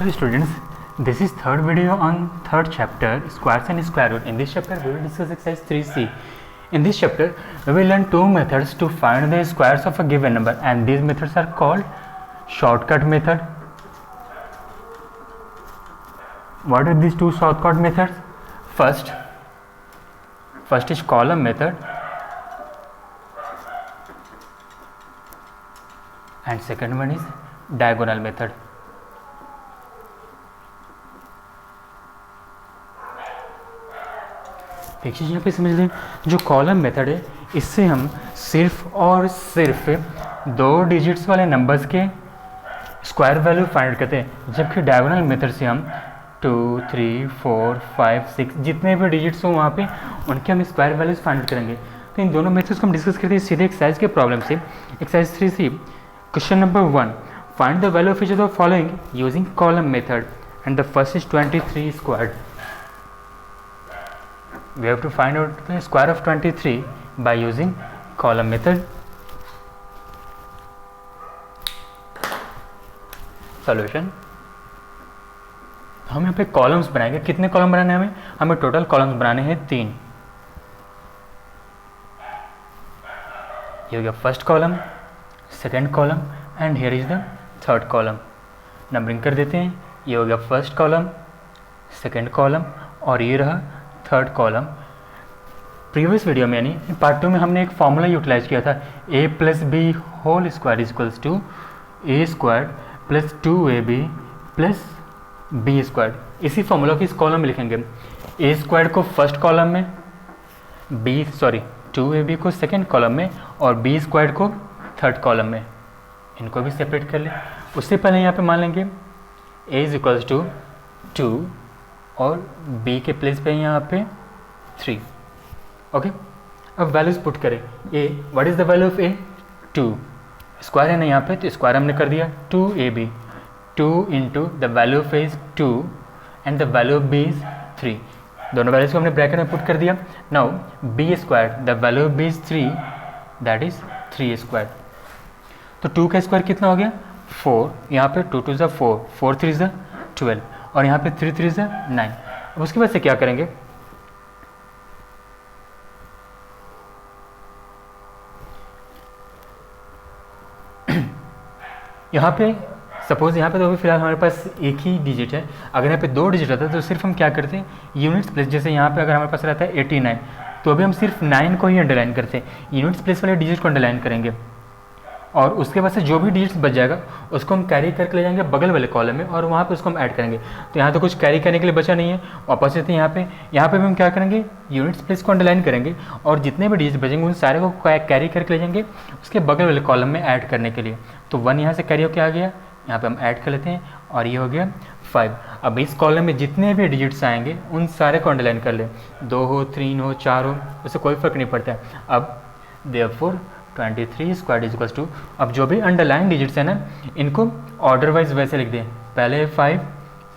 Hello students, this is third video on third chapter squares and square root. In this chapter we will discuss exercise 3C. In this chapter we will learn two methods to find the squares of a given number, and these methods are called shortcut method. What are these two shortcut methods? First is column method and second one is diagonal method. एक चीज़ यहाँ पे समझ लें, जो column method है इससे हम सिर्फ और सिर्फ दो डिजिट्स वाले नंबर्स के स्क्वायर वैल्यू फाइंड करते हैं, जबकि डायगोनल मेथड से हम 2, 3, 4, 5, 6 जितने भी डिजिट्स हो वहाँ पे उनके हम स्क्वायर वैल्यूज फाइंड करेंगे. तो इन दोनों मेथड्स को हम डिस्कस करते हैं सीधे एक्सरसाइज के प्रॉब्लम से. Exercise 3C question number 1, find the value of each of the following using column method and the first is 23 squared. We have to find out the square of 23 by using column method. Solution. हम यहाँ पे columns बनाएंगे. कितने column बनाने हैं हमें total columns बनाने हैं 3. ये हो गया first column, second column and here is the third column. Numbering कर देते हैं. ये हो गया फर्स्ट कॉलम, सेकेंड कॉलम और ये रहा थर्ड कॉलम. प्रीवियस वीडियो में यानी पार्ट 2 में हमने एक फॉर्मूला यूटिलाइज किया था, a plus B whole square is equals to A square plus 2ab plus B square. इसी फॉर्मूला को इस कॉलम में लिखेंगे. ए स्क्वायर को फर्स्ट कॉलम में, 2ab को सेकेंड कॉलम में और बी स्क्वायर को थर्ड कॉलम में. इनको भी सेपरेट कर लें. उससे पहले यहाँ पे मान लेंगे a इज इक्वल्स टू 2 और b के प्लेस पे यहाँ पे 3. ओके. अब वैल्यूज पुट करें. a, what is the value of a? 2. Square है ना यहाँ पे, तो स्क्वायर हमने कर दिया 2ab. 2 into the value of a is 2 and the value of b is 3. दोनों वैल्यूज को हमने ब्रैकेट में पुट कर दिया. Now b square, the value of b is 3, that is 3 square. तो 2 का स्क्वायर कितना हो गया? 4. यहाँ पे 2 2 ज़ा 4, 4 3 ज़ा 12 और यहाँ पे 3 3 ज़ा 9. अब उसके बाद से क्या करेंगे? यहाँ पे सपोज यहाँ पे तो अभी फिलहाल हमारे पास एक ही डिजिट है. अगर यहाँ पे 2 डिजिट रहता है तो सिर्फ हम क्या करते हैं, यूनिट्स प्लेस. जैसे यहाँ पे अगर हमारे पास रहता है 89 तो अभी हम सिर्फ 9 को ही अंडरलाइन करते हैं. यूनिट्स प्लेस वाले डिजिट को अंडरलाइन करेंगे और उसके बाद से जो भी डिजिट्स बच जाएगा उसको हम कैरी करके ले जाएंगे बगल वाले कॉलम में और वहाँ पे उसको हम ऐड करेंगे. तो यहाँ तो कुछ कैरी करने के लिए बचा नहीं है. वापस से यहाँ पे भी हम क्या करेंगे, यूनिट्स प्लेस को अंडरलाइन करेंगे और जितने भी डिजिट्स बचेंगे उन सारे को कैरी करके ले जाएंगे उसके बगल वाले कॉलम में ऐड करने के लिए. तो 1 यहाँ से कैरी होकर आ गया, यहाँ पर हम ऐड कर लेते हैं और ये हो गया 5. अब इस कॉलम में जितने भी डिजिट्स आएंगे उन सारे को अंडरलाइन कर ले. 2 हो, 3 हो, 4 हो, उससे कोई फ़र्क नहीं पड़ता है. अब therefore 23 square is equals to, अब जो भी अंडरलाइन डिजिट्स है ना इनको ऑर्डर वाइज वैसे लिख दें. पहले है 5,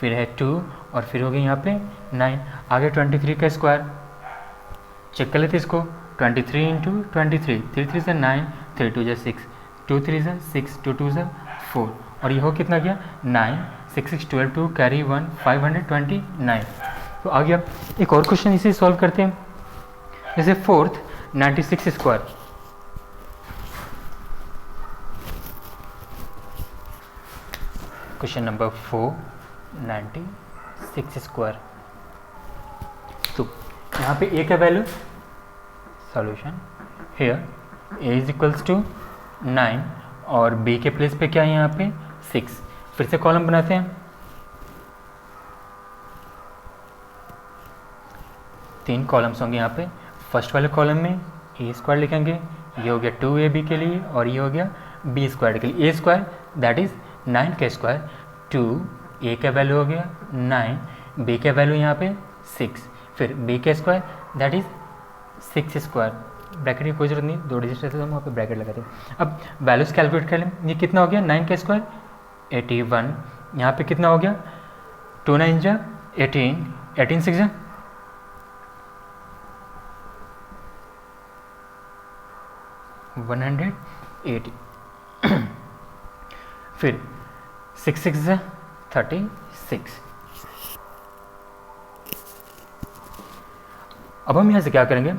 फिर है 2 और फिर हो गया यहाँ पे 9. आगे 23 का स्क्वायर चेक कर लेते इसको. 23 इंटू 23, 3 3 से 9, 3 2 से 6, 2 3 से 6, 2 2 से 4 और ये हो कितना गया 9. 6 6 12, 2 कैरी 1, 529. तो आ गया. एक और क्वेश्चन इसे सॉल्व करते हैं. जैसे fourth 96 square. Question number 4, 96 square. तो यहाँ पे a का value, solution here a is equals to 9 और b के प्लेस पे क्या है यहाँ पे 6. फिर से कॉलम बनाते हैं. 3 कॉलम्स होंगे यहाँ पे. फर्स्ट वाले कॉलम में a स्क्वायर लिखेंगे. ये हो गया 2ab के लिए और ये हो गया b स्क्वायर के लिए. a स्क्वायर दैट इज 9 का स्क्वायर, 2, a का वैल्यू हो गया 9, b का वैल्यू यहाँ पे 6, फिर b का square that is 6 square. Bracket की कोई जरूरत नहीं, 2 डिजिट रहते तो हम वहाँ पे ब्रैकेट लगाते हैं. अब वैल्यूज कैलकुलेट कर लें. ये कितना हो गया 9 का स्क्वायर 81. यहाँ पे कितना हो गया 2 9 जा 18, 18 6 जा 180. फिर 6 6 30 6। अब हम यहाँ से क्या करेंगे,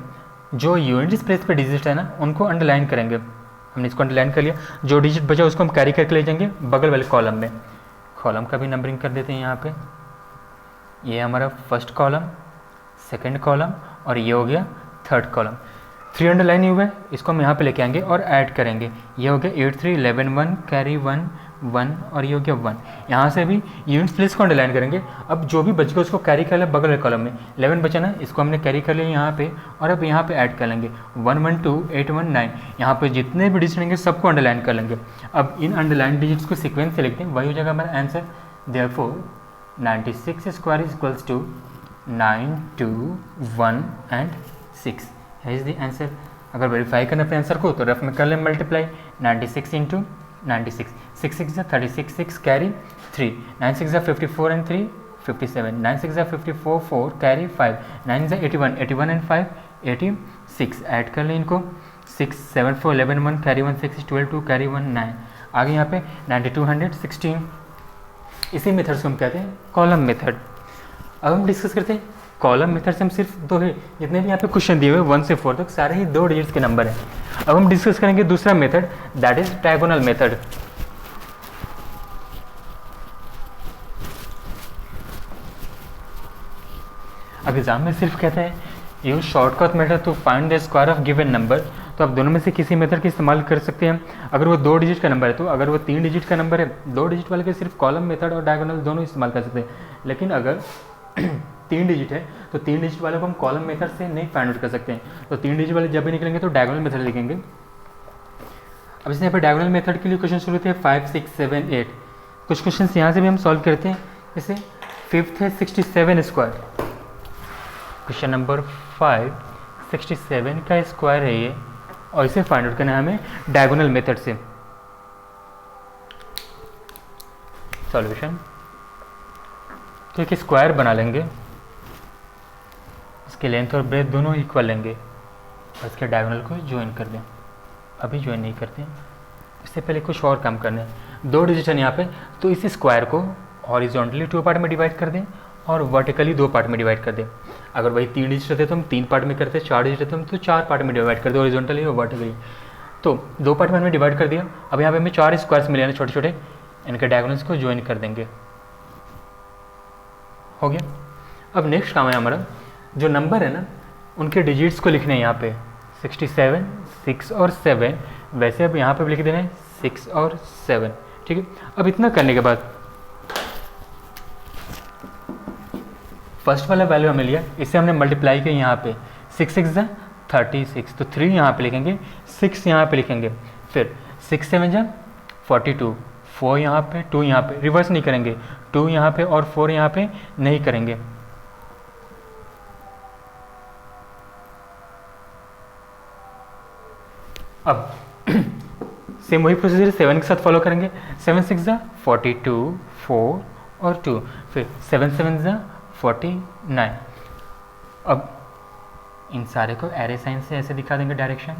जो यूनिट प्लेस पे डिजिट है ना उनको अंडरलाइन करेंगे। हमने इसको अंडरलाइन कर लिया, जो डिजिट बचा उसको हम कैरी करके ले जाएंगे बगल वाले कॉलम में। कॉलम का भी नंबरिंग कर देते हैं यहाँ पे। ये हमारा फर्स्ट कॉलम, सेकंड कॉलम और ये हो गया थर्ड कॉलम। 3 अंडरलाइन ही हुए, इसको हम यहाँ पे लेके आएंगे और ऐड करेंगे। ये हो गया 8 3 11 1 कैरी 1 1 और ये हो गया 1। यहाँ से भी यूनिट प्लेस को अंडरलाइन करेंगे। अब जो भी बच गया उसको कैरी कर लें बगल वाले कॉलम में। 11 बचा ना, इसको हमने कैरी कर लिया यहाँ पे और अब यहाँ पे ऐड कर लेंगे 1 1 2 8 1 9। यहाँ पे जितने भी डिजिट रहेंगे सबको अंडरलाइन कर लेंगे। अब इन अंडरलाइन डिजिट्स को सीक्वेंस से लिखते हैं, वही हो जाएगा हमारा answer. Therefore 96 square equals to 9 2 1 and 6 is the answer. अगर वेरीफाई करना अपने आंसर को तो रफ में कर लें multiply 96 into 96, 6 6 36 6 carry 3, 9 6 54 and 3 57, 9 6 54 4 carry 5, 9 81 81 and 5 86। Add कर लें इनको, 6 7 4 11 1 कैरी 1 6 12 2 कैरी 1 9। आगे यहाँ पे 92 116। इसी मेथड को हम कहते हैं कॉलम मेथड। अब हम डिस्कस करते हैं कॉलम मेथड से हम सिर्फ दो है, जितने भी यहाँ पे क्वेश्चन दिए हुए 1 से 4 तक सारे ही 2 डिजिट्स के नंबर हैं। अब हम डिस्कस करेंगे दूसरा method, that is diagonal method. अब एग्जाम में सिर्फ कहते हैं use shortcut method to find the square of given number, तो आप दोनों में से किसी मेथड का इस्तेमाल कर सकते हैं। अगर वो 2 डिजिट का नंबर है तो, अगर वो 3 डिजिट का नंबर है 2 डिजिट वाले के सिर्फ कॉलम मेथड और डायगोनल दोनों इस्तेमाल कर सकते हैं। लेकिन अगर 3 डिजिट है तो 3 डिजिट वाले को हम कॉलम मेथड से नहीं फाइंड आउट कर सकते हैं। तो 3 डिजिट वाले जब भी निकलेंगे तो डायगोनल मेथड लिखेंगे। अब इसमें यहाँ पर डायगोनल मेथड के लिए क्वेश्चन शुरू थे 5 6 7 8। कुछ क्वेश्चन यहाँ से भी हम सॉल्व करते हैं। जैसे 5th है 67 स्क्वायर, क्वेश्चन नंबर 5 67 का स्क्वायर है ये, और इसे फाइंड आउट करना है हमें डायगोनल मेथड से। सॉल्यूशन, तो एक स्क्वायर बना लेंगे, इसके लेंथ और ब्रेथ दोनों इक्वल लेंगे और इसके डायगोनल को ज्वाइन कर दें। अभी ज्वाइन नहीं करते हैं, इससे पहले कुछ और काम करना है। 2 डिजिट है यहाँ पे, तो इस स्क्वायर को हॉरिजॉन्टली 2 पार्ट में डिवाइड कर दें और वर्टिकली 2 पार्ट में डिवाइड कर दें। अगर वही 3 डिजिट रहते तो हम 3 पार्ट में करते, 4 डिजिट रहते हम तो 4 पार्ट में डिवाइड करते हॉरिजॉन्टली और वर्टिकली। तो 2 पार्ट में हमने डिवाइड कर दिया। अब यहाँ पे हमें 4 स्क्वायर्स मिले हैं छोटे छोटे, इनके डायगोनल्स को ज्वाइन कर देंगे। हो गया। अब नेक्स्ट काम है हमारा, जो नंबर है ना उनके डिजिट्स को लिखने हैं यहाँ पे 67 6 और 7, वैसे अब यहाँ पे भी लिख देना है 6 और 7। ठीक है। अब इतना करने के बाद फर्स्ट वाला वैल्यू हमें लिया, इसे हमने मल्टीप्लाई किया यहाँ पे 6 6 36, तो 3 यहाँ पे लिखेंगे, 6 यहाँ पे लिखेंगे, फिर 6 7 42, 4 यहाँ पे, 2 यहाँ पे, रिवर्स नहीं करेंगे, 2 यहाँ पे और 4 यहाँ पे नहीं करेंगे। अब सेम वही प्रोसीजर 7 के साथ फॉलो करेंगे। 7 6 42, 4 और 2, फिर 7 7 49। अब इन सारे को एरे साइन से ऐसे दिखा देंगे डायरेक्शन।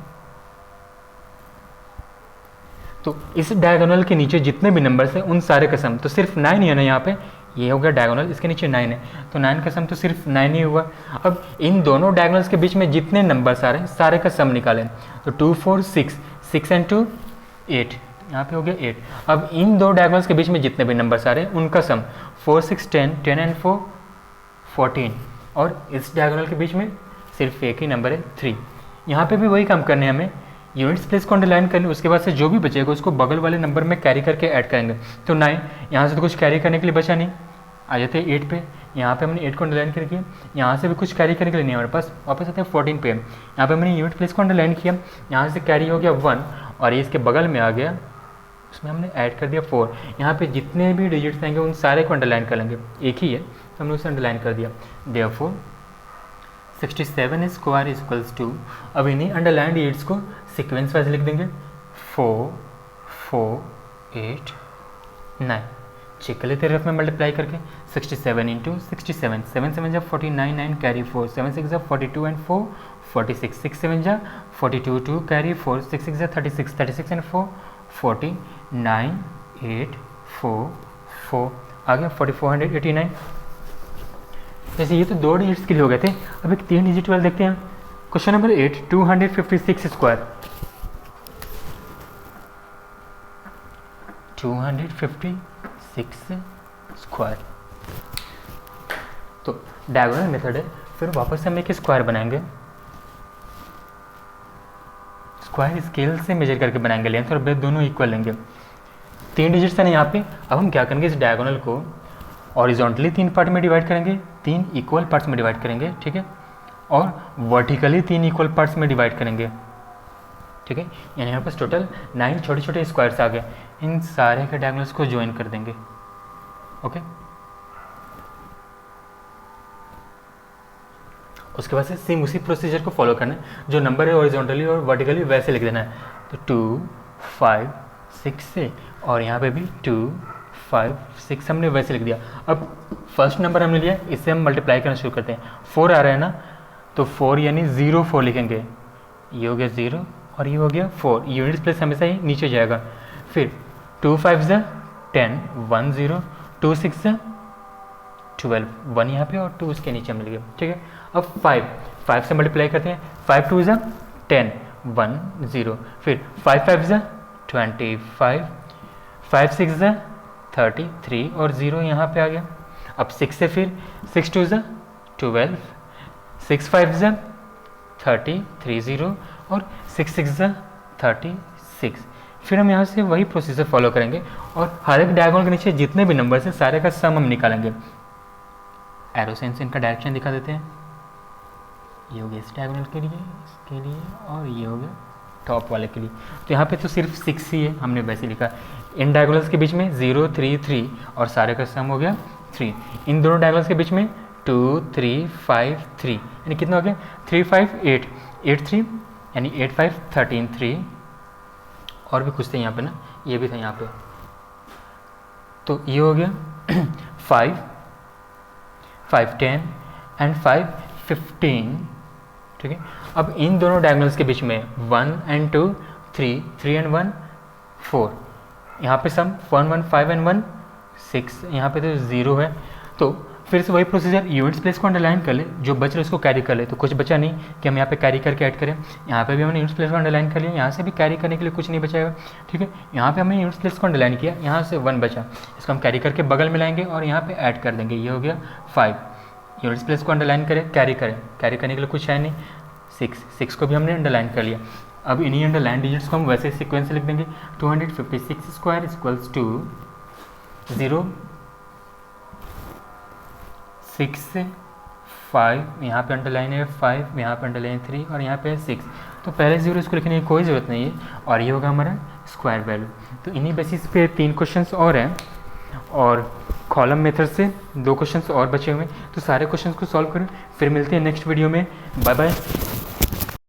तो इस डायगोनल के नीचे जितने भी नंबर्स हैं उन सारे का सम, तो सिर्फ 9 ही है ना यहाँ पे, ये हो गया डायगोनल, इसके नीचे 9 है, तो 9 का सम तो सिर्फ 9 ही हुआ। अब इन दोनों डायगोनल्स के बीच में जितने नंबर्स आ रहे हैं सारे का सम निकालें, तो 2 4 6, 6 एंड 2 8, यहाँ पे हो गया 8। अब इन 2 डायगोनल्स के बीच में जितने भी नंबर्स आ रहे हैं उनका सम 4 6 10, 10 एंड 4 14, और इस डायगोनल के बीच में सिर्फ एक ही नंबर है 3। यहाँ पे भी वही काम करने हैं हमें, यूनिट्स प्लेस को अंडरलाइन करने, उसके बाद से जो भी बचेगा उसको बगल वाले नंबर में कैरी करके ऐड करेंगे। तो 9, यहाँ से तो कुछ कैरी करने के लिए बचा नहीं, आ जाते हैं 8 पे, यहाँ पे हमने 8 को अंडरलाइन करके, यहाँ से भी कुछ कैरी करने के लिए नहीं है हमारे पास, वापस आते हैं 14 पे, यहाँ पे हमने यूनिट प्लेस को अंडरलाइन किया, यहाँ से कैरी हो गया 1 और ये इसके बगल में आ गया, उसमें हमने ऐड कर दिया 4। यहाँ पे जितने भी डिजिट्स आएंगे उन सारे को अंडरलाइन कर लेंगे, एक ही है तो हमने उसे अंडरलाइन कर दिया। देयरफॉर 67 स्क्वायर इक्वल्स टू, अब इन्हीं अंडरलाइन डिजिट्स को सीक्वेंस वाइज लिख देंगे 4 4 8 9। चेक कर लेते हैं रफ में मल्टीप्लाई करके, 67 इंटू 67, 7 7 जा 49, 9 कैरी 4, 7 6 जा 42 एंड 4 46, 6 7 जा 42, 2 कैरी 4, 6 6 जा 36, 36 एंड 4 40, 9 8 4 4। आ गया 4489। जैसे ये तो 2 डिजिट्स के लिए हो गए थे, अब एक 3 डिजिट वाला देखते हैं। Question number 8, 256 square, 256 square. तो डायगोनल मेथड है, फिर वापस से हम एक स्क्वायर बनाएंगे, स्क्वायर स्केल से मेजर करके बनाएंगे, लेंथ और ब्रेथ दोनों इक्वल लेंगे। 3 डिजिट्स है ना यहाँ पे। अब हम क्या करेंगे, इस डायगोनल को हॉरिजॉन्टली 3 पार्ट में डिवाइड करेंगे, 3 इक्वल पार्ट्स में डिवाइड करेंगे, ठीक है, और वर्टिकली 3 इक्वल पार्ट्स में डिवाइड करेंगे, ठीक है। यानी यहाँ पर टोटल 9 छोटे छोटे स्क्वायर्स आ गए। इन सारे के डायगोनल्स को ज्वाइन कर देंगे, ओके। उसके बाद से सेम उसी प्रोसीजर को फॉलो करना है, जो नंबर है हॉरिजॉन्टली और वर्टिकली वैसे लिख देना है। तो 2 5 6 से, और यहाँ पे भी 2 5 6 हमने वैसे लिख दिया। अब फर्स्ट नंबर हमने लिया, इससे हम मल्टीप्लाई करना शुरू करते हैं। 4 आ रहा है ना, तो 4 यानी 0 4 लिखेंगे, ये हो गया 0 और ये हो गया 4। यूनिट्स प्लेस हमेशा ही नीचे जाएगा। फिर 2 5 ज़ा 10, 1 0, 2 6 ज़ा 12, 1 यहाँ पे और 2 उसके नीचे मिल गया, ठीक है। अब 5 से मल्टीप्लाई करते हैं, 5 2 ज़ा 10, 1 0, फिर 5 5 ज़ा 25, 5 6 ज़ा 33 और 0 यहाँ पे आ गया। अब 6 से फिर 6 2 ज़ा 12, 6 5 ज़ा 30 3 0 और 6 6 ज़ा 36। फिर हम यहाँ से वही प्रोसीजर फॉलो करेंगे और हर एक डायगोनल के नीचे जितने भी नंबर्स हैं सारे का सम हम निकालेंगे। एरो साइन से इनका डायरेक्शन दिखा देते हैं। ये हो गया इस डायगोनल के लिए, इसके लिए, और ये हो गया टॉप वाले के लिए। तो यहाँ पे तो सिर्फ 6 ही है, हमने वैसे लिखा। इन डायगोनल्स के बीच में 0 3 3 और सारे का सम हो गया 3। इन दोनों डायगोनल्स के बीच में 2 3 5 3, यानी कितना हो गया 3 5 8 8 3, यानी 8 5 13 3, और भी कुछ थे यहाँ पे ना, ये भी था यहाँ पे। तो ये हो गया 5 5 10 एंड 5 15, ठीक है। अब इन दोनों डायगोनल्स के बीच में 1 एंड 2 3 3 एंड 1 4, यहाँ पे सम 1 1 5 एंड 1 6, यहाँ पे तो 0 है। तो फिर से वही प्रोसीजर, यूनिट्स प्लेस को अंडरलाइन कर ले, जो बच रहे उसको कैरी कर ले। तो कुछ बचा नहीं कि हम यहाँ पे कैरी करके ऐड करें, यहाँ पे भी हमने यूनिट्स प्लेस को अंडरलाइन कर लिया, यहाँ से भी कैरी करने के लिए कुछ नहीं बचाएगा, ठीक है। यहाँ पे हमने यूनिट्स प्लेस को अंडरलाइन किया, यहाँ से 1 बचा, इसको हम कैरी करके बगल में लाएंगे और यहाँ पे ऐड कर देंगे, ये हो गया 5। यूनिट्स प्लेस को अंडरलाइन करें, कैरी करने के लिए कुछ है नहीं, 6 को भी हमने अंडरलाइन कर लिया। अब इन्हीं अंडरलाइन डिजिट्स को हम वैसे सीक्वेंस लिख देंगे। 256 स्क्वायर इक्वल्स टू 0 6 5, यहाँ पे अंडरलाइन है 5, यहाँ पे अंडरलाइन 3 और यहाँ पे 6। तो पहले 0 इसको लिखने की कोई ज़रूरत नहीं है, और ये होगा हमारा स्क्वायर वैल्यू। तो इन्हीं बेसिस पे 3 क्वेश्चंस और हैं, और कॉलम मेथड से 2 क्वेश्चंस और बचे हुए हैं। तो सारे क्वेश्चंस को सॉल्व करें, फिर मिलते हैं नेक्स्ट वीडियो में। Bye bye.